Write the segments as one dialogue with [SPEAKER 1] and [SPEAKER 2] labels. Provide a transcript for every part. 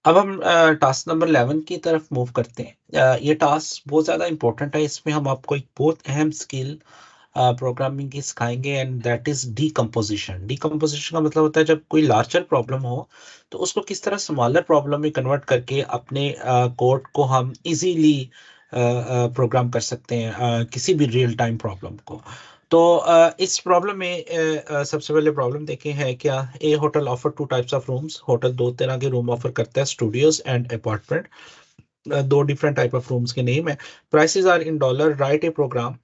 [SPEAKER 1] अब हम task number 11 की तरफ मूव करते हैं। ये टास्क बहुत ज़्यादा इंपॉर्टेंट है। इसमें हम आपको एक बहुत अहम स्किल प्रोग्रामिंग की सिखाएंगे and that is decomposition. Decomposition का मतलब होता है जब कोई लार्जर प्रॉब्लम हो तो उसको किस तरह स्मॉलर प्रॉब्लम में कन्वर्ट करके अपने कोड को हम इजीली प्रोग्राम कर सकते हैं, किसी भी रियल टाइम प्रॉब्लम को। तो इस प्रॉब्लम में सबसे पहले प्रॉब्लम देखें है क्या। A hotel offer two types of rooms. Hotel दो तरह के रूम ऑफर करता है, स्टूडियोज एंड अपार्टमेंट। दो डिफरेंट टाइप ऑफ रूम्स के नेम है। Prices are in dollar. Write a program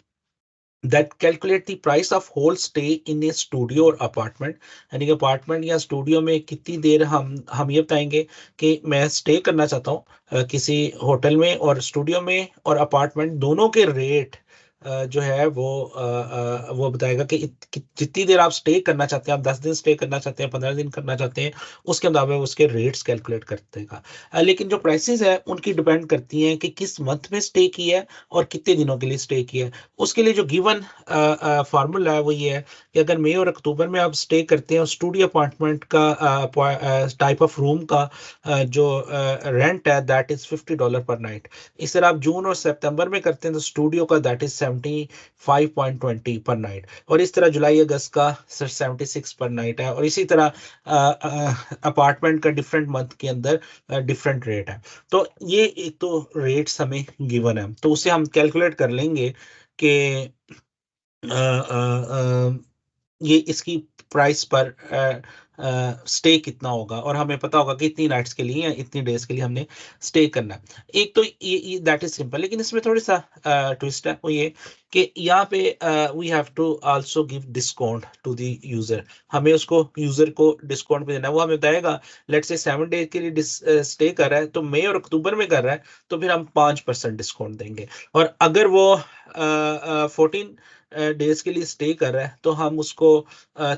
[SPEAKER 1] that calculate the price of whole stay in a studio or apartment। यानी कि अपार्टमेंट या स्टूडियो में कितनी देर हम ये बताएंगे कि मैं स्टे करना चाहता हूँ किसी होटल में और स्टूडियो में, और अपार्टमेंट दोनों के रेट जो है वो बताएगा कि जितनी देर आप स्टे करना चाहते हैं, आप 10 दिन स्टे करना चाहते हैं, 15 दिन करना चाहते हैं, उसके मुताबिक उसके रेट्स कैलकुलेट कर देगा। लेकिन जो प्राइसेस है उनकी डिपेंड करती हैं कि किस मंथ में स्टे किया है और कितने दिनों के लिए स्टे किया है। उसके लिए जो गिवन फार्मूला है वो ये है कि अगर मई और अक्टूबर में आप स्टे करते हैं और स्टूडियो अपार्टमेंट का टाइप ऑफ रूम का जो रेंट है दैट इज $50 पर नाइट। इस तरह आप जून और सितंबर में करते हैं तो स्टूडियो का दैट इज 75.20 पर नाइट, और इस तरह जुलाई अगस्त का 76 पर नाइट है, और इसी तरह अपार्टमेंट का डिफरेंट मंथ के अंदर डिफरेंट रेट है। तो ये एक तो रेट्स हमें गिवन है तो उसे हम कैलकुलेट कर लेंगे कि ये इसकी प्राइस पर स्टे कितना होगा, और हमें पता होगा कि इतनी नाइट्स के लिए या इतनी डेज के लिए हमने स्टे करना है। एक तो ये दैट इज सिंपल, लेकिन इसमें थोड़ी सा ट्विस्ट है, वो ये कि यहाँ पे we have to also give discount to the user. हमें उसको यूजर को डिस्काउंट भी देना है। वो हमें बताएगा लेट्स से 7 डेज के लिए स्टे कर रहा है तो मई और अक्टूबर में कर रहा है तो फिर हम 5% डिस्काउंट देंगे, और अगर वो 14 डेज के लिए स्टे कर रहा है तो हम उसको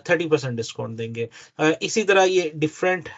[SPEAKER 1] 30% डिस्काउंट देंगे। इसी तरह ये डिफरेंट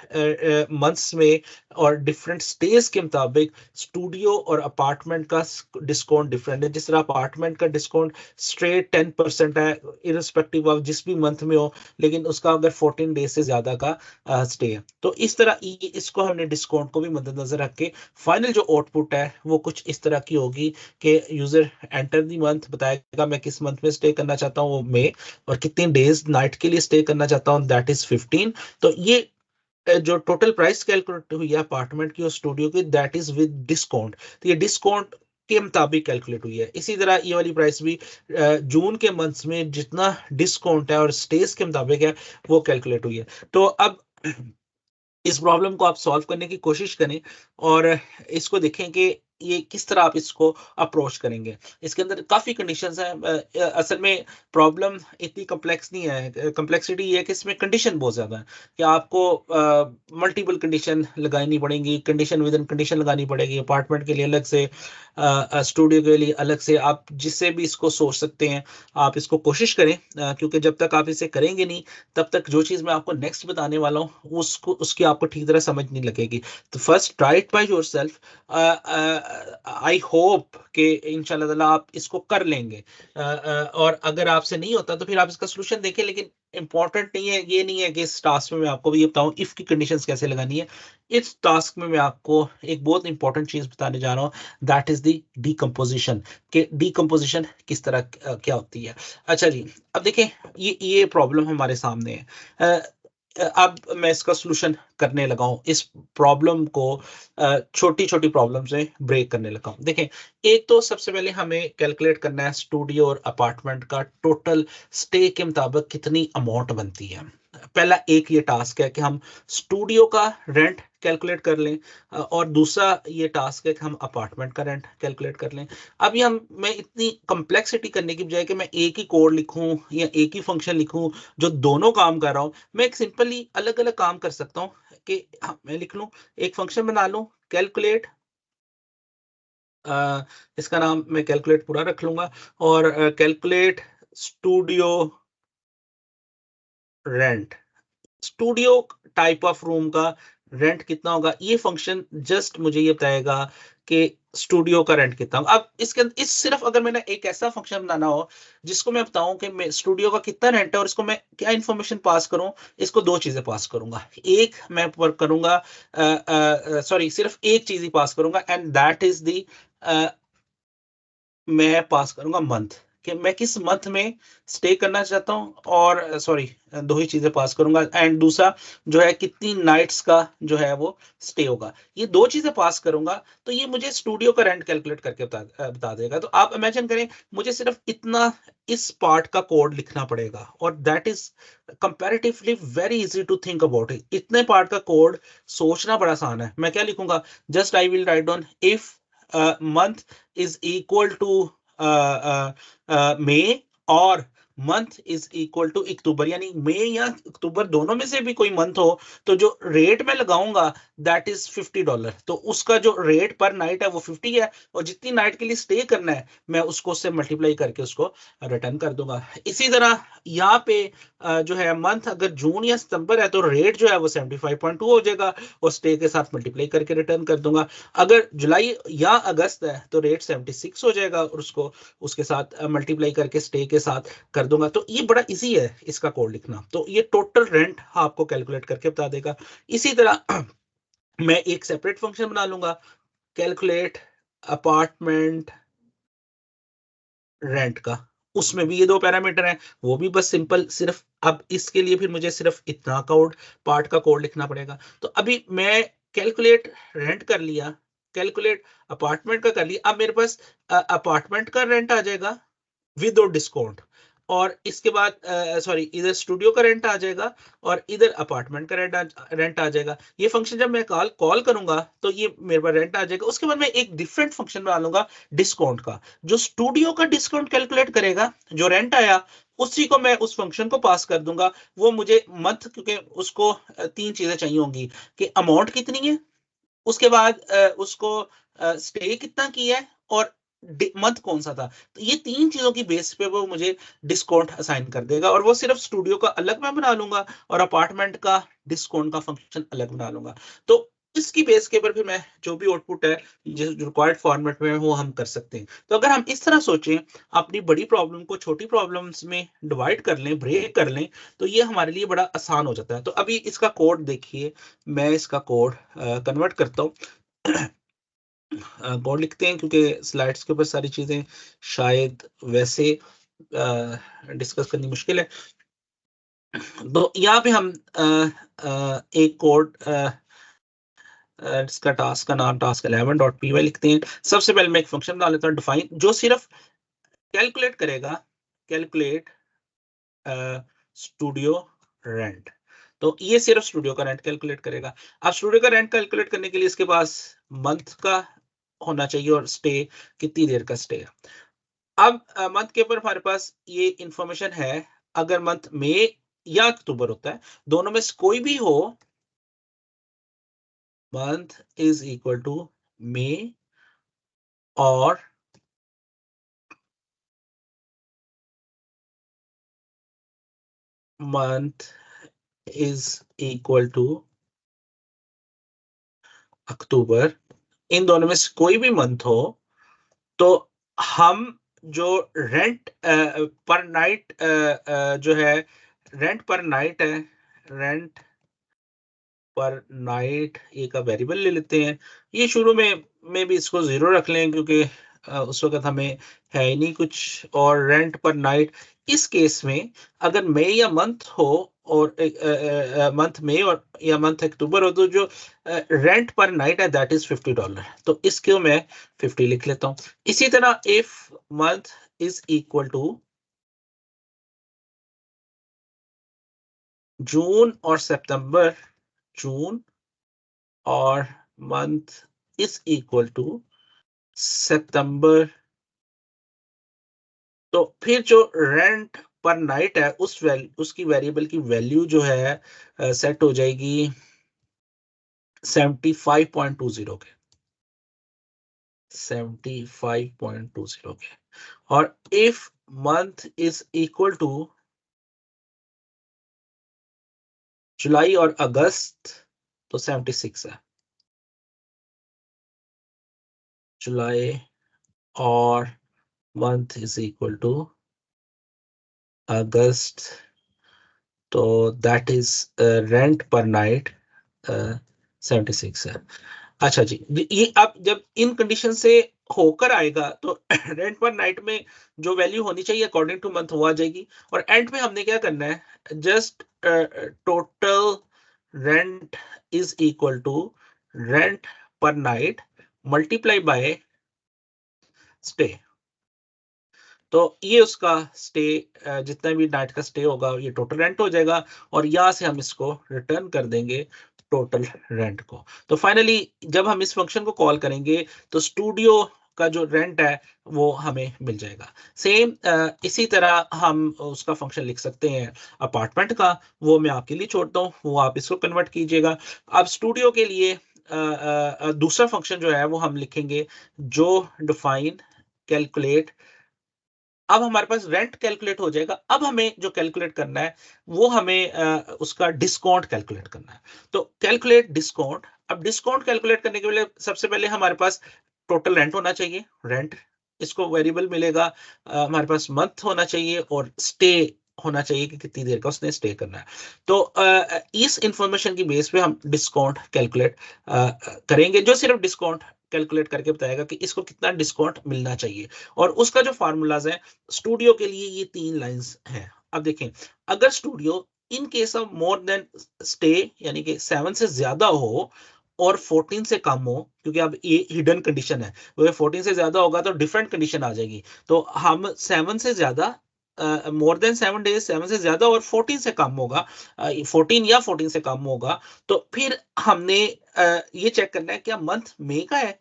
[SPEAKER 1] मंथ्स में और डिफरेंट स्टेज के मुताबिक स्टूडियो और अपार्टमेंट का डिस्काउंट डिफरेंट है। जिस तरह अपार्टमेंट का डिस्काउंट स्ट्रेट 10% है इररिस्पेक्टिव ऑफ जिस भी मंथ में हो, लेकिन उसका अगर 14 डेज से ज्यादा का स्टे है तो इस तरह इसको हमने डिस्काउंट को भी मद्देनजर रख के फाइनल जो आउटपुट है वो कुछ इस तरह की होगी कि यूजर एंटर दी मंथ बताएगा मैं किस मंथ में स्टे करना चाहता हूँ, वो मई, और कितने डेज नाइट के लिए स्टे करना चाहता हूँ दैट इज 15। तो ये जो टोटल प्राइस कैलकुलेट हुई है अपार्टमेंट की और स्टूडियो की दैट इज विद डिस्काउंट। तो ये डिस्काउंट के मुताबिक कैलकुलेट हुई है। इसी तरह ये वाली प्राइस भी जून के मंथ्स में जितना डिस्काउंट है और स्टेज के मुताबिक है वो कैलकुलेट हुई है। तो अब इस प्रॉब्लम को आप सॉल्व करने की कोशिश करें और इसको देखें कि ये किस तरह आप इसको अप्रोच करेंगे। इसके अंदर काफी कंडीशंस हैं। असल में प्रॉब्लम इतनी कम्प्लेक्स नहीं है। कम्प्लेक्सिटी ये है कि इसमें कंडीशन बहुत ज्यादा है कि आपको मल्टीपल कंडीशन लगानी पड़ेंगी, कंडीशन विद इन कंडीशन लगानी पड़ेगी, अपार्टमेंट के लिए अलग से, स्टूडियो के लिए अलग से। आप जिससे भी इसको सोच सकते हैं आप इसको कोशिश करें, क्योंकि जब तक आप इसे करेंगे नहीं तब तक जो चीज मैं आपको नेक्स्ट बताने वाला हूँ उसको उसकी आपको ठीक तरह समझ नहीं लगेगी। तो first try it by yourself. I hope कि इंशाल्लाह ताला आप इसको कर लेंगे। और अगर आपसे नहीं होता तो फिर आप इसका सोल्यूशन देखें, लेकिन इंपॉर्टेंट नहीं है, ये नहीं है कि इस टास्क में मैं आपको भी ये बताऊं इफ की कंडीशंस कैसे लगानी है। इस टास्क में मैं आपको एक बहुत इंपॉर्टेंट चीज बताने जा रहा हूँ दैट इज द डीकम्पोजिशन। कि डीकम्पोजिशन किस तरह क्या होती है। अच्छा जी, अब देखें ये प्रॉब्लम हमारे सामने है। अब मैं इसका सॉल्यूशन करने लगा हूं, इस प्रॉब्लम को छोटी छोटी प्रॉब्लम से ब्रेक करने लगा हूं। देखें, एक तो सबसे पहले हमें कैलकुलेट करना है स्टूडियो और अपार्टमेंट का टोटल स्टे के मुताबिक कितनी अमाउंट बनती है। पहला एक ये टास्क है कि हम स्टूडियो का रेंट कैलकुलेट कर लें, और दूसरा ये टास्क है कि हम अपार्टमेंट का रेंट कैलकुलेट कर लें। अब ये हम मैं इतनी कम्प्लेक्सिटी करने की बजाय कि मैं एक ही कोड लिखूं या एक ही फंक्शन लिखूं जो दोनों काम कर रहा हूं, मैं एक सिंपली अलग अलग काम कर सकता हूं कि मैं लिख लूं, एक फंक्शन बना लूं कैलकुलेट, इसका नाम मैं कैलकुलेट पूरा रख लूंगा, और calculate studio rent. Studio type of room का रेंट कितना होगा, ये फंक्शन जस्ट मुझे ये बताएगा कि स्टूडियो का रेंट कितना होगा। अब इसके इस सिर्फ अगर मैंने एक ऐसा फंक्शन बनाना हो जिसको मैं बताऊं कि मैं स्टूडियो का कितना रेंट है और इसको मैं क्या इन्फॉर्मेशन पास करूं, इसको दो चीजें पास करूंगा। एक मैं करूंगा, सॉरी, सिर्फ एक चीज ही पास करूंगा, एंड दैट इज दी, मैं पास करूंगा मंथ, कि मैं किस मंथ में स्टे करना चाहता हूं, और सॉरी, दो ही चीजें पास करूंगा, एंड दूसरा जो है कितनी नाइट्स का जो है वो स्टे होगा। ये दो चीजें पास करूंगा तो ये मुझे स्टूडियो का रेंट कैलकुलेट करके बता देगा। तो आप इमेजिन करें, मुझे सिर्फ इतना इस पार्ट का कोड लिखना पड़ेगा, और that is comparatively very easy to think about it. इतने पार्ट का कोड सोचना बड़ा आसान है। मैं क्या लिखूंगा, just I will write down if month is equal to May, और month is equal to October, यानी मई या अक्टूबर दोनों में से भी कोई मंथ हो, तो जो रेट मैं लगाऊंगा दैट इज $50। तो उसका जो रेट पर नाइट है वो 50 है, और जितनी नाइट के लिए स्टे करना है मैं उसको उससे मल्टीप्लाई करके उसको रिटर्न कर दूंगा। इसी तरह यहाँ पे जो है मंथ अगर जून या सितंबर है तो रेट जो है वो 75.2 हो जाएगा, और स्टे के साथ मल्टीप्लाई करके रिटर्न कर दूंगा। अगर जुलाई या अगस्त है तो रेट 76 हो जाएगा, और उसको उसके साथ मल्टीप्लाई करके स्टे के साथ कर दूंगा। तो ये बड़ा इजी है इसका कोड लिखना, तो ये टोटल रेंट आपको कैलकुलेट करके बता देगा। इसी तरह मैं एक सेपरेट फंक्शन बना लूंगा, कैलकुलेट अपार्टमेंट रेंट का। उसमें भी ये दो पैरामीटर हैं, वो भी बस सिंपल सिर्फ, अब इसके लिए फिर मुझे सिर्फ इतना कोड, पार्ट का कोड लिखना पड़ेगा। तो अभी मैं कैलकुलेट रेंट कर लिया, कैलकुलेट अपार्टमेंट का कर लिया। अब मेरे पास अपार्टमेंट का रेंट आ जाएगा विदाउट डिस्काउंट, और इसके बाद सॉरी, इधर स्टूडियो का रेंट आ जाएगा, और इधर अपार्टमेंट का रेंट आ जाएगा। ये फंक्शन जब मैं कॉल कॉल करूंगा तो ये मेरे पास रेंट आ जाएगा। उसके बाद मैं एक डिफरेंट फंक्शन बना लूंगा डिस्काउंट का, जो स्टूडियो का डिस्काउंट कैलकुलेट करेगा। जो रेंट आया उसी को मैं उस फंक्शन को पास कर दूंगा। वो मुझे मंथ, क्योंकि उसको तीन चीजें चाहिए होंगी, कि अमाउंट कितनी है, उसके बाद उसको स्टे कितना किया है, और मंथ कौन सा था। तो ये तीन चीजों की बेस पे वो मुझे डिस्काउंट असाइन कर देगा, और वो सिर्फ स्टूडियो का अलग मैं बना लूंगा, और अपार्टमेंट का डिस्काउंट का फंक्शन अलग बना लूंगा। तो इसकी बेस के ऊपर फिर मैं जो भी आउटपुट है जिस रिक्वायर्ड फॉर्मेट में वो हम कर सकते हैं। तो अगर हम इस तरह सोचें, अपनी बड़ी प्रॉब्लम को छोटी प्रॉब्लम्स में डिवाइड कर लें, ब्रेक कर लें, तो ये हमारे लिए बड़ा आसान हो जाता है। तो अभी इसका कोड देखिए, मैं इसका कोड कन्वर्ट करता हूँ। कोड लिखते हैं, क्योंकि स्लाइड्स के ऊपर सारी चीजें शायद वैसे डिस्कस करनी मुश्किल है। तो यहाँ पे हम एक कोड, इसका टास्क का नाम task11.py लिखते हैं। सबसे पहले मैं एक फंक्शन बना लेता हूँ डिफाइन, जो सिर्फ कैलकुलेट करेगा, कैलकुलेट स्टूडियो रेंट। तो ये सिर्फ स्टूडियो का रेंट कैलकुलेट करेगा। अब स्टूडियो का रेंट कैलकुलेट करने के लिए इसके पास मंथ का होना चाहिए, और स्टे कितनी देर का स्टे है। अब मंथ के ऊपर हमारे पास ये इंफॉर्मेशन है। अगर मंथ मई या अक्टूबर होता है, दोनों में से कोई भी हो, month is equal to May, और मंथ इज इक्वल टू अक्टूबर, इन दोनों में से कोई भी मंथ हो, तो हम जो रेंट पर नाइट जो है, रेंट पर नाइट है, रेंट पर नाइट एक वेरिएबल ले लेते हैं। ये शुरू में भी इसको 0 रख लें, क्योंकि उस वक़्त हमें है ही नहीं कुछ। और रेंट पर नाइट, इस केस में अगर मई या मंथ हो, और मंथ मई और या मंथ अक्टूबर हो, तो जो रेंट पर नाइट है दैट इज़ $50। तो इसको मैं 50 लिख लेता हूँ। इसी तरह if month is equal to June और सितंबर, जून और मंथ इज इक्वल टू सितंबर, तो फिर जो रेंट पर नाइट है उसकी वेरिएबल की वैल्यू जो है सेट हो जाएगी 75.20 के, 75.20 के। और if month is equal to July और अगस्त, तो 76 है। जुलाई और month is equal to August, तो that is rent per night 76 है। अच्छा जी, ये अब जब इन कंडीशन से होकर आएगा तो रेंट पर नाइट में जो वैल्यू होनी चाहिए अकॉर्डिंग टू मंथ वो आ जाएगी, और एंड में हमने क्या करना है, just total rent is equal to rent per night multiply by stay. तो ये उसका स्टे, जितना भी नाइट का स्टे होगा ये टोटल रेंट हो जाएगा, और यहां से हम इसको रिटर्न कर देंगे टोटल रेंट को। तो फाइनली जब हम इस फंक्शन को कॉल करेंगे तो स्टूडियो का जो रेंट है वो हमें मिल जाएगा। सेम इसी तरह हम उसका फंक्शन लिख सकते हैं अपार्टमेंट का, वो मैं आपके लिए छोड़ता हूँ, वो आप इसको कन्वर्ट कीजिएगा। अब स्टूडियो के लिए दूसरा फंक्शन जो है वो हम लिखेंगे जो डिफाइन कैलकुलेट। अब हमारे पास रेंट कैलकुलेट हो जाएगा, अब हमें जो कैलकुलेट करना है वो हमें उसका डिस्काउंट कैलकुलेट करना है। तो कैलकुलेट डिस्काउंट, अब डिस्काउंट कैलकुलेट करने के लिए सबसे पहले हमारे पास टोटल रेंट होना चाहिए, रेंट इसको वेरिएबल मिलेगा, हमारे पास मंथ होना चाहिए और स्टे होना चाहिए कि कितनी देर का उसने स्टे करना है। तो इस इंफॉर्मेशन की बेस पे हम डिस्काउंट कैलकुलेट करेंगे, जो सिर्फ डिस्काउंट कैलकुलेट करके बताएगा कि इसको कितना डिस्काउंट मिलना चाहिए, और उसका जो फार्मूलाज है स्टूडियो के लिए ये 3 लाइंस हैं। अब देखें, अगर studio in case of more then stay यानी कि 7 से ज्यादा हो और 14 से कम हो, क्योंकि अब ये हिडन कंडीशन है, वो 14 से ज्यादा होगा तो डिफरेंट कंडीशन आ जाएगी। तो हम 7 से ज्यादा, मोर देन 7 डेज, 7 से ज्यादा और 14 से कम होगा, 14 या 14 से कम होगा, तो फिर हमने ये चेक करना है क्या मंथ मई का है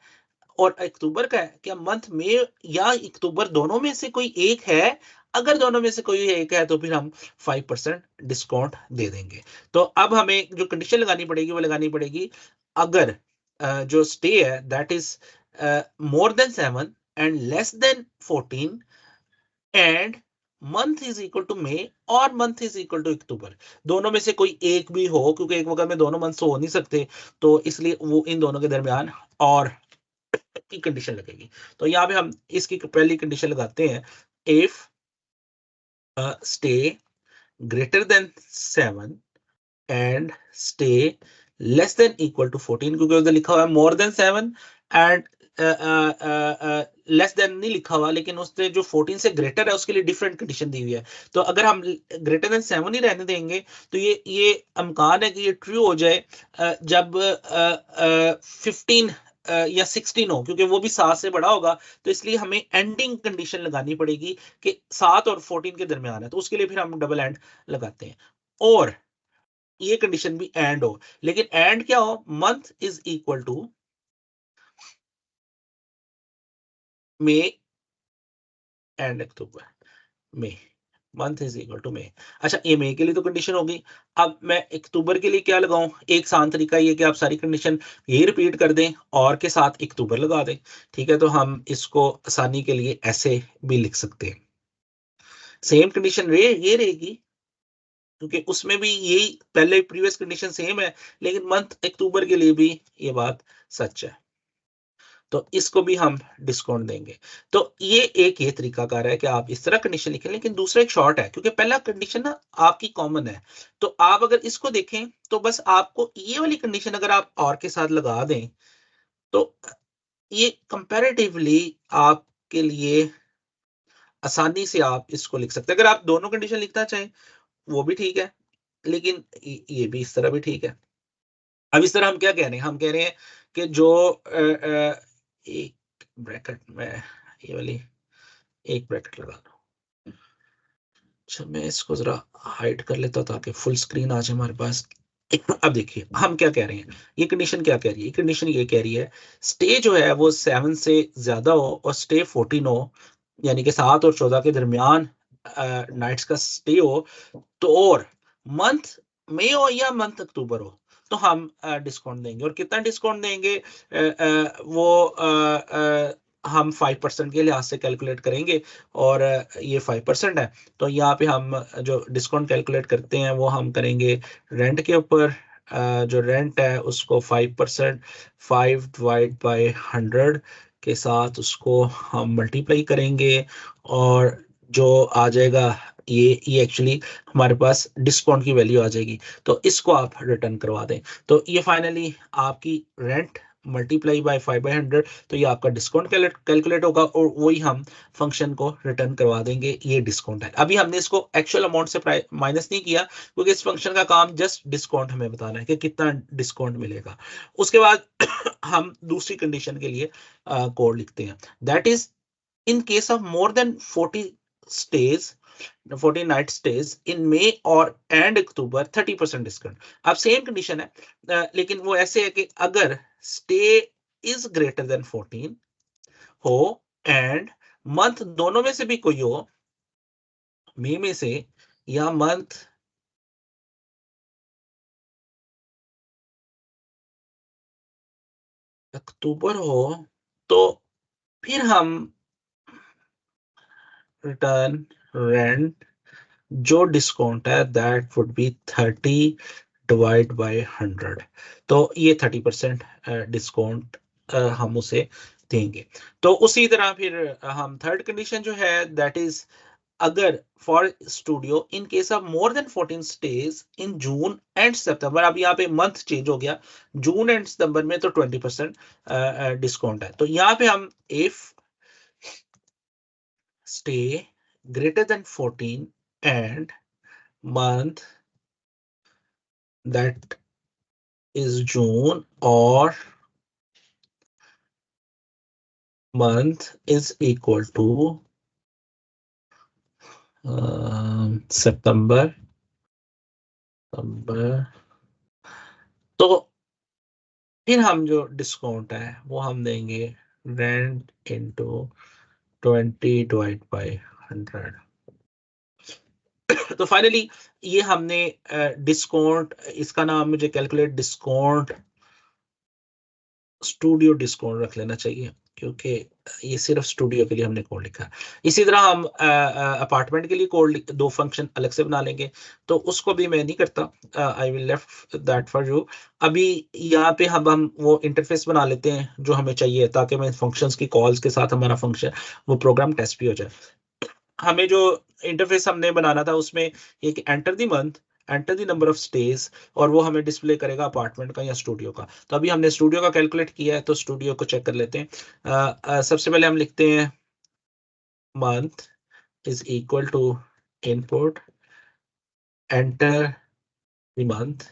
[SPEAKER 1] और अक्टूबर का है, क्या मंथ मई या अक्टूबर दोनों में से कोई एक है। अगर दोनों में से कोई एक है तो फिर हम 5% डिस्काउंट दे देंगे। तो अब हमें जो कंडीशन लगानी पड़ेगी वो लगानी पड़ेगी, अगर जो स्टे है that is more than 7 and less than 14 and month is equal to May और month is equal to October, दोनों में से कोई एक भी हो, क्योंकि एक वक्त में दोनों मंथ तो हो नहीं सकते, तो इसलिए वो इन दोनों के दरमियान और की कंडीशन लगेगी। तो यहाँ पे हम इसकी पहली कंडीशन लगाते हैं, if stay greater than 7 and stay less than equal to 14, क्योंकि उधर लिखा हुआ है more than 7 and less than नहीं लिखा हुआ, लेकिन उससे जो 14 से ग्रेटर है उसके लिए डिफरेंट कंडीशन दी हुई है। तो अगर हम ग्रेटर देन 7 ही रहने देंगे तो ये इम्कान है कि ये ट्रू हो जाए जब 15 या 16 हो, क्योंकि वो भी 7 से बड़ा होगा, तो इसलिए हमें एंडिंग कंडीशन लगानी पड़ेगी कि 7 और 14 के दरमियान है, तो उसके लिए फिर हम डबल एंड लगाते हैं, और ये कंडीशन भी एंड हो, लेकिन एंड क्या हो, month is equal to May and October, May month is equal to May. अच्छा, ये मई के लिए तो कंडीशन होगी, अब मैं अक्टूबर के लिए क्या लगाऊं, एक आसान तरीका ये कि आप सारी कंडीशन यही रिपीट कर दें और के साथ अक्टूबर लगा दें। ठीक है, तो हम इसको आसानी के लिए ऐसे भी लिख सकते हैं, सेम कंडीशन ये रहेगी, क्योंकि उसमें भी यही पहले प्रीवियस कंडीशन सेम है, लेकिन मंथ अक्टूबर के लिए भी ये बात सच है, तो इसको भी हम डिस्काउंट देंगे। तो ये तरीका कार है कि आप इस तरह कंडीशन लिखें, लेकिन दूसरा एक शॉर्ट है, क्योंकि पहला कंडीशन ना आपकी कॉमन है, तो आप अगर इसको देखें तो बस आपको ये वाली कंडीशन अगर आप और के साथ लगा दें तो ये कंपैरेटिवली आपके लिए आसानी से आप इसको लिख सकते हैं। अगर आप दोनों कंडीशन लिखना चाहें वो भी ठीक है, लेकिन ये भी इस तरह भी ठीक है। अब इस तरह हम क्या कह रहे हैं, हम कह रहे हैं कि जो एक ब्रैकेट में ये वाली एक ब्रैकेट लगा दो। अच्छा, मैं इसको जरा हाइड कर लेता हूं ताकि फुल स्क्रीन आ जाए हमारे पास। अब देखिए हम क्या कह रहे हैं, ये कंडीशन क्या कह रही है, ये कंडीशन ये कह रही है स्टे जो है वो 7 से ज्यादा हो और स्टे 14 हो, यानी कि 7 और 14 के दरमियान नाइट्स का स्टे हो, तो और मंथ मई हो या मंथ अक्टूबर हो, तो हम डिस्काउंट देंगे, और कितना डिस्काउंट देंगे वो हम 5% के लिहाज से कैलकुलेट करेंगे, और ये 5% है, तो यहाँ पे हम जो डिस्काउंट कैलकुलेट करते हैं वो हम करेंगे रेंट के ऊपर, जो रेंट है उसको 5%, 5 डिवाइड बाय 100 के साथ उसको हम मल्टीप्लाई करेंगे और जो आ जाएगा ये एक्चुअली हमारे पास डिस्काउंट की वैल्यू आ जाएगी, तो इसको आप रिटर्न करवा दें। तो ये फाइनली आपकी रेंट मल्टीप्लाई बाय 5/100, तो ये आपका डिस्काउंट कैलकुलेट होगा और वही हम फंक्शन को रिटर्न करवा देंगे, ये डिस्काउंट है। अभी हमने इसको एक्चुअल अमाउंट से माइनस नहीं किया, क्योंकि इस फंक्शन का काम जस्ट डिस्काउंट हमें बताना है कि कितना डिस्काउंट मिलेगा। उसके बाद हम दूसरी कंडीशन के लिए कोड लिखते हैं, that is in case of more than 40 night stays in May और एंड अक्टूबर 30% डिस्काउंट। अब सेम कंडीशन है, लेकिन वो ऐसे है कि अगर स्टे इज ग्रेटर देन 14 हो एंड मंथ दोनों में से भी कोई हो, मई में से या मंथ अक्टूबर हो, तो फिर हम रिटर्न रेंट जो डिस्काउंट है that would be 30 divide by 100। तो ये 30% डिस्काउंट हम उसे देंगे। तो उसी तरह फिर हम थर्ड कंडीशन जो है दैट इज अगर for studio in case of more than 14 stays in June and September, अब यहाँ पे मंथ चेंज हो गया, जून एंड सितंबर में तो 20% डिस्काउंट है। तो यहाँ पे हम if stay greater then 14 and month that is June or month is equal to September, तो फिर हम जो डिस्काउंट है वो हम देंगे रेंट इंटू 20 डिवाइड बाई 100। तो फाइनली ये हमने डिस्काउंट, इसका नाम मुझे कैलकुलेट डिस्काउंट स्टूडियो डिस्काउंट रख लेना चाहिए, क्योंकि ये सिर्फ स्टूडियो के लिए हमने कोड लिखा है। इसी तरह हम अपार्टमेंट के लिए कोड दो फंक्शन अलग से बना लेंगे, तो उसको भी मैं नहीं करता, I will left that for you. अभी यहाँ पे हम वो इंटरफेस बना लेते हैं जो हमें चाहिए, ताकि मैं फंक्शंस की कॉल्स के साथ हमारा फंक्शन वो प्रोग्राम टेस्ट भी हो जाए। हमें जो इंटरफेस हमने बनाना था उसमें एक enter the month, enter the number of stage, और वो हमें डिस्प्ले करेगा अपार्टमेंट का या स्टूडियो का। तो अभी हमने स्टूडियो का कैलकुलेट किया है, तो स्टूडियो को चेक कर लेते हैं। सबसे पहले हम लिखते हैं month is equal to input enter the month,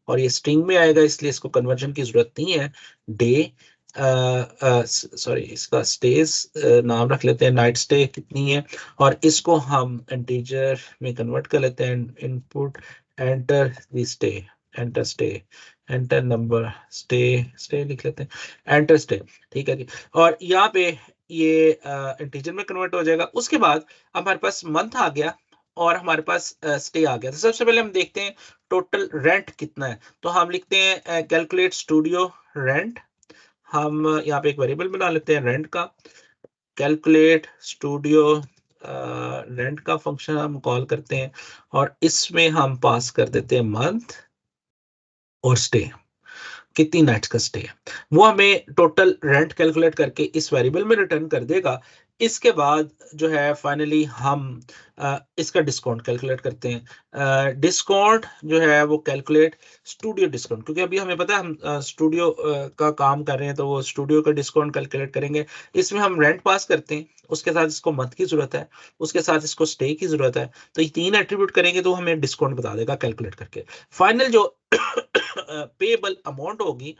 [SPEAKER 1] और ये स्ट्रिंग में आएगा इसलिए इसको कन्वर्जन की जरूरत नहीं है। डे सॉरी इसका स्टेज नाम रख लेते हैं, नाइट स्टे कितनी है, और इसको हम इंटीजर में कन्वर्ट कर लेते हैं। Input enter the stay, enter stay, enter number, stay stay लिख लेते हैं, एंटर स्टे, ठीक है जी। और यहाँ पे ये इंटीजर में कन्वर्ट हो जाएगा। उसके बाद हमारे पास मंथ आ गया और हमारे पास स्टे आ गया। तो सबसे पहले हम देखते हैं टोटल रेंट कितना है। तो हम लिखते हैं कैलकुलेट स्टूडियो रेंट, हम यहाँ पे एक वेरिएबल बना लेते हैं रेंट का, कैलकुलेट स्टूडियो रेंट का फंक्शन हम कॉल करते हैं, और इसमें हम पास कर देते हैं मंथ और स्टे, कितनी नाइट्स का स्टे है, वो हमें टोटल रेंट कैलकुलेट करके इस वेरिएबल में रिटर्न कर देगा। इसके बाद जो है फाइनली हम इसका डिस्काउंट कैलकुलेट करते हैं। डिस्काउंट जो है वो कैलकुलेट स्टूडियो डिस्काउंट, क्योंकि अभी हमें पता है हम स्टूडियो का काम कर रहे हैं, तो वो स्टूडियो का डिस्काउंट कैलकुलेट करेंगे। इसमें हम रेंट पास करते हैं, उसके साथ इसको मंथ की जरूरत है, उसके साथ इसको स्टे की जरूरत है, तो ये तीन एट्रीब्यूट करेंगे तो हमें डिस्काउंट बता देगा कैलकुलेट करके। फाइनल जो पेबल अमाउंट होगी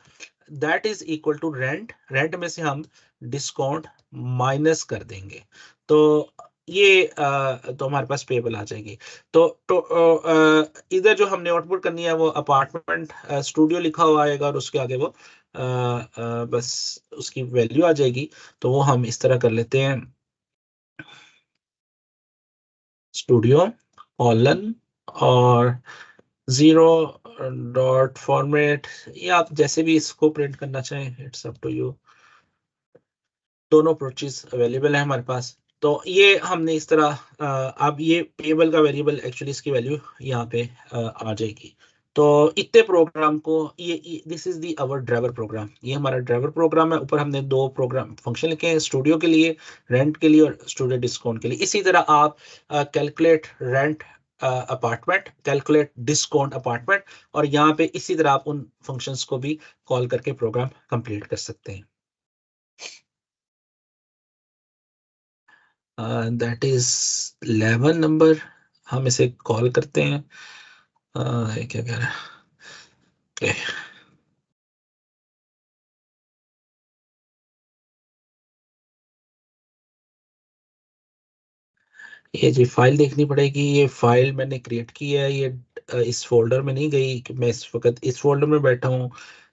[SPEAKER 1] that is equal to rent, rent में से हम डिस्काउंट माइनस कर देंगे, तो ये तो हमारे पास पेबल आ जाएगी। तो इधर जो हमने आउटपुट करनी है वो अपार्टमेंट स्टूडियो लिखा हुआ आएगा, और उसके आगे वो बस उसकी वैल्यू आ जाएगी। तो वो हम इस तरह कर लेते हैं, स्टूडियो कॉलन और 0 फॉर्मेट, या आप जैसे भी इसको प्रिंट करना चाहें, इट्स अप टू यू। दोनों अप्रोचेस अवेलेबल है हमारे पास। तो ये हमने इस तरह अब ये पेबल का वेरिएबल एक्चुअली इसकी वैल्यू यहाँ पे आ जाएगी। तो इतने प्रोग्राम को ये this is the our driver program, ये हमारा ड्राइवर प्रोग्राम है। ऊपर हमने दो प्रोग्राम फंक्शन लिखे हैं, स्टूडियो के लिए, रेंट के लिए और स्टूडियो डिस्काउंट के लिए। इसी तरह आप calculate rent apartment, calculate discount apartment, और यहाँ पे इसी तरह आप उन फंक्शंस को भी कॉल करके प्रोग्राम कंप्लीट कर सकते हैं। दैट इज 11 नंबर, हम इसे कॉल करते हैं। ये क्या कह रहा है? Okay. ये जी फाइल देखनी पड़ेगी, ये फाइल मैंने क्रिएट की है, ये इस फोल्डर में नहीं गई कि मैं इस वक्त इस फोल्डर में बैठा हूँ।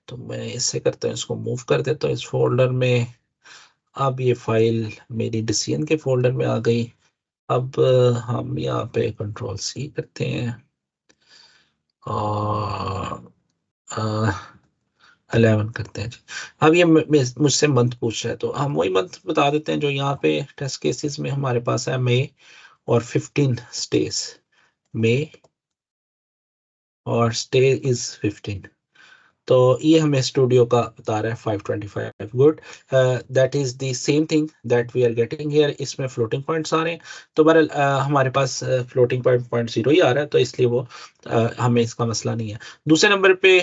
[SPEAKER 1] तो मैं इससे करता हूँ, इसको मूव कर देता हूँ इस फोल्डर में। अब ये फाइल मेरी डिसीजन के फोल्डर में आ गई। अब हम यहाँ पे कंट्रोल सी करते हैं और 11 करते हैं जी। अब ये मुझसे मंथ पूछ रहा है, तो हम वही मंथ बता देते हैं जो यहाँ पे टेस्ट केसेस में हमारे पास है, मई, और 15 स्टेज मई, और स्टे इज 15। तो ये हमें स्टूडियो का बता रहा है 525 good. That is the same thing that we are getting here. इसमें फ्लोटिंग पॉइंट्स आ रहे हैं, तो बहरहाल हमारे पास फ्लोटिंग पॉइंट 0.0 ही आ रहा है, तो इसलिए वो हमें इसका मसला नहीं है। दूसरे नंबर पे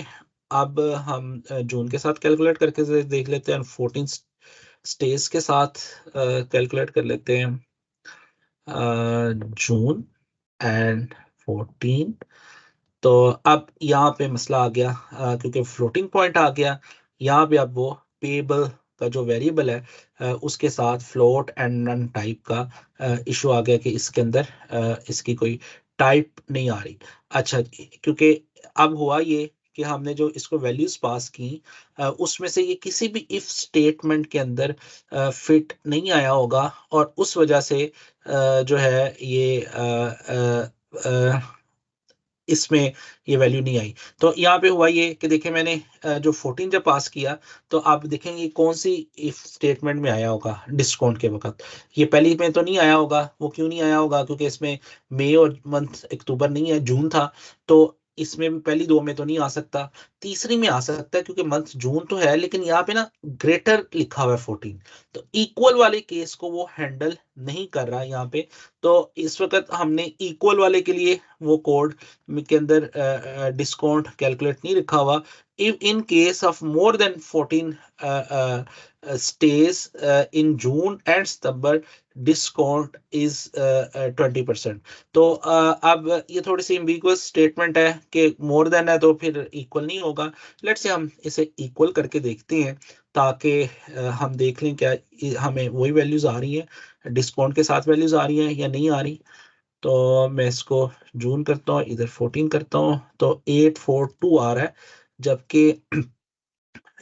[SPEAKER 1] अब हम जून के साथ कैलकुलेट करके देख लेते हैं, 14 स्टेज के साथ कैलकुलेट कर लेते हैं। जून एंड 14। तो अब यहाँ पे मसला आ गया, क्योंकि फ्लोटिंग पॉइंट आ गया यहाँ पे। अब वो पेबल का जो वेरिएबल है उसके साथ फ्लोट एंड नन टाइप का इशू आ गया कि इसके अंदर इसकी कोई टाइप नहीं आ रही। अच्छा, क्योंकि अब हुआ ये कि हमने जो इसको वैल्यूज पास की उसमें से ये किसी भी इफ स्टेटमेंट के अंदर फिट नहीं आया होगा, और उस वजह से जो है ये इसमें ये वैल्यू नहीं आई। तो यहाँ पे हुआ ये कि देखिए मैंने जो 14 जब पास किया, तो आप देखेंगे कौन सी इफ स्टेटमेंट में आया होगा डिस्काउंट के वक्त। ये पहली में तो नहीं आया होगा। वो क्यों नहीं आया होगा? क्योंकि इसमें मई और मंथ अक्टूबर नहीं है, जून था। तो इसमें भी पहली दो में तो नहीं आ सकता, तीसरी में आ सकता है, क्योंकि मंथ जून तो है, लेकिन यहाँ पे ना ग्रेटर लिखा हुआ है 14। तो इक्वल वाले केस को वो हैंडल नहीं कर रहा यहाँ पे। तो इस वक्त हमने इक्वल वाले के लिए वो कोड के अंदर डिस्काउंट कैलकुलेट नहीं रखा हुआ। If in case of more than 14 stays in June and September, discount is 20%। तो अब ये थोड़ी सी एम्बिगुअस स्टेटमेंट है कि मोर देन है तो फिर इक्वल नहीं होगा। लेट्स से हम इसे इक्वल करके देखते हैं, ताकि हम देख लें क्या हमें वही वैल्यूज आ रही हैं, डिस्काउंट के साथ वैल्यूज आ रही हैं या नहीं आ रही। तो मैं इसको जून करता हूँ, इधर 14 करता हूँ, तो 842 आ रहा है, जबकि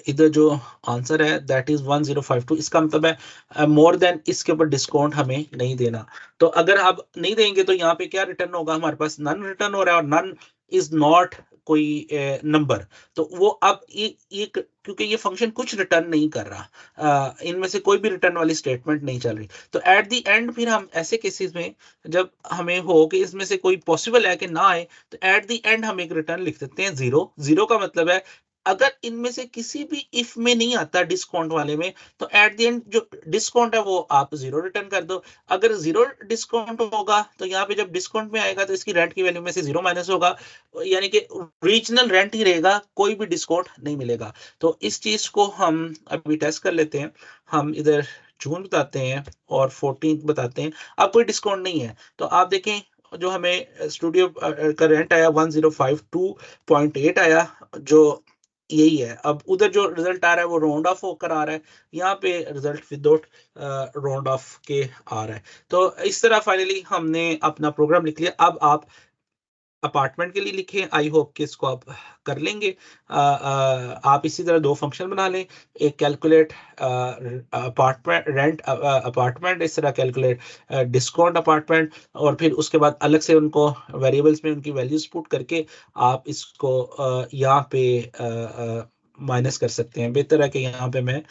[SPEAKER 1] इधर जो आंसर है दैट इज 1052। इसका मतलब है मोर देन इसके ऊपर डिस्काउंट हमें नहीं देना। तो अगर आप नहीं देंगे तो यहाँ पे क्या रिटर्न होगा? हमारे पास नन रिटर्न हो रहा है, और नन इज नॉट कोई नंबर। तो वो अब ये क्योंकि ये फंक्शन कुछ रिटर्न नहीं कर रहा, इनमें से कोई भी रिटर्न वाली स्टेटमेंट नहीं चल रही। तो एट द एंड फिर हम ऐसे केसेस में जब हमें हो कि इसमें से कोई पॉसिबल है कि ना आए, तो एट द एंड हम एक रिटर्न लिख देते हैं 0। 0 का मतलब है अगर इनमें से किसी भी इफ में नहीं आता डिस्काउंट वाले में, तो एट द एंड जो डिस्काउंट है वो आप 0 रिटर्न कर दो। अगर 0 डिस्काउंट होगा तो यहाँ पे जब डिस्काउंट में आएगा तो इसकी रेंट की वैल्यू में से 0 माइनस होगा, यानी कि रीजनल रेंट ही रहेगा, कोई भी डिस्काउंट नहीं मिलेगा। तो इस चीज को हम अभी टेस्ट कर लेते हैं। हम इधर जून बताते हैं और 14 बताते हैं, अब कोई डिस्काउंट नहीं है। तो आप देखें जो हमें स्टूडियो का रेंट आया 1052.8 आया, जो यही है। अब उधर जो रिजल्ट आ रहा है वो राउंड ऑफ होकर आ रहा है, यहाँ पे रिजल्ट विदाउट राउंड ऑफ के आ रहा है। तो इस तरह फाइनली हमने अपना प्रोग्राम लिख लिया। अब आप अपार्टमेंट के लिए लिखें, आई होप कि इसको आप कर लेंगे। आप इसी तरह दो फंक्शन बना लें, एक कैलकुलेट अपार्टमेंट रेंट अपार्टमेंट, इस तरह कैलकुलेट डिस्काउंट अपार्टमेंट, और फिर उसके बाद अलग से उनको वेरिएबल्स में उनकी वैल्यूज पुट करके आप इसको यहाँ पे माइनस कर सकते हैं। बेहतर है कि यहाँ पे मैं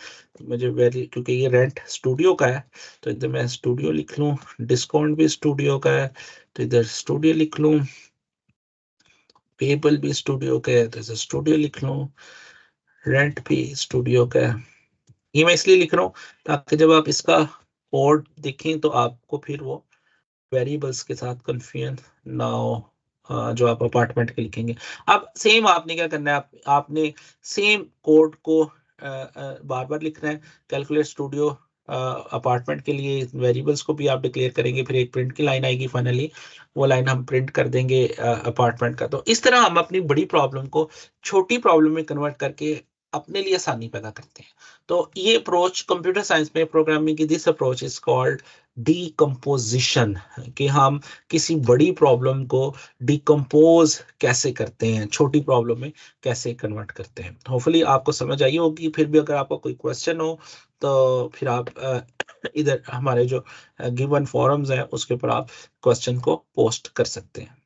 [SPEAKER 1] मुझे वेरी, क्योंकि ये रेंट स्टूडियो का है, तो इधर मैं स्टूडियो लिख लूँ, डिस्काउंट भी स्टूडियो का है तो इधर स्टूडियो लिख लूँ। पेबल भी स्टूडियो का है, तो स्टूडियो लिख लो। रेंट भी स्टूडियो का है। ये मैं इसलिए लिख रहा हूँ ताकि जब आप इसका कोड देखें तो आपको फिर वो वेरिएबल्स के साथ कंफ्यूजन ना हो। जो आप अपार्टमेंट के लिखेंगे, अब सेम आपने क्या करना है, आपने सेम कोड को बार बार लिखना है। कैलकुलेट स्टूडियो अपार्टमेंट के लिए वेरिएबल्स को भी आप डिक्लेयर करेंगे, फिर एक प्रिंट की लाइन आएगी, फाइनली वो लाइन हम प्रिंट कर देंगे अपार्टमेंट का। तो इस तरह हम अपनी बड़ी प्रॉब्लम को छोटी प्रॉब्लम में कन्वर्ट करके अपने लिए आसानी पैदा करते हैं। तो ये अप्रोच कंप्यूटर साइंस में प्रोग्रामिंग की this approach is called decomposition, कि हम किसी बड़ी प्रॉब्लम को डिकम्पोज कैसे करते हैं, छोटी प्रॉब्लम में कैसे कन्वर्ट करते हैं। होपफुली आपको समझ आई होगी। फिर भी अगर आपका कोई क्वेश्चन हो तो फिर आप इधर हमारे जो गिवन फॉरम्स हैं उसके ऊपर आप क्वेश्चन को पोस्ट कर सकते हैं।